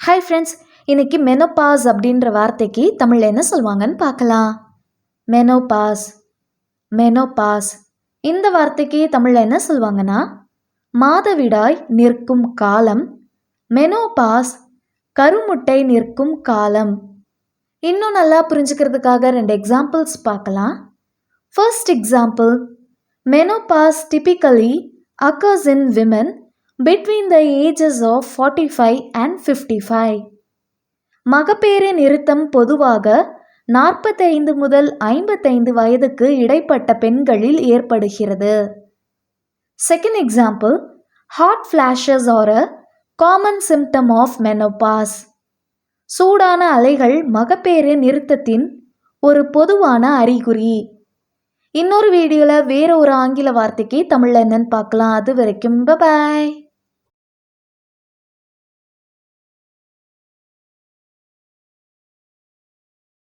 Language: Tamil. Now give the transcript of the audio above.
ஹாய் ஃப்ரெண்ட்ஸ், இன்னைக்கு மெனோபாஸ் அப்படின்ற வார்த்தைக்கு தமிழில் என்ன சொல்லுவாங்கன்னு பார்க்கலாம். மெனோபாஸ் மெனோபாஸ் இந்த வார்த்தைக்கு தமிழில் என்ன சொல்லுவாங்கன்னா மாதவிடாய் நிற்கும் காலம். மெனோபாஸ் கருமுட்டை நிற்கும் காலம். இன்னும் நல்லா புரிஞ்சுக்கிறதுக்காக 2 எக்ஸாம்பிள்ஸ் பார்க்கலாம். First example, menopause typically occurs in women between the ages of 45 and 55. மகப்பேறு நிறுத்தம் பொதுவாக 45 முதல் 55 வயதுக்கு இடைப்பட்ட பெண்களில் ஏற்படுகிறது. Second example, hot flashes are a common symptom of menopause. சூடான அலைகள் மகப்பேறு நிறுத்தத்தின் ஒரு பொதுவான அறிகுறி. இன்னொரு வீடியோவில் வேற ஒரு ஆங்கில வார்த்தைக்கு தமிழில் என்னன்னு பார்க்கலாம். அது வரைக்கும் பை.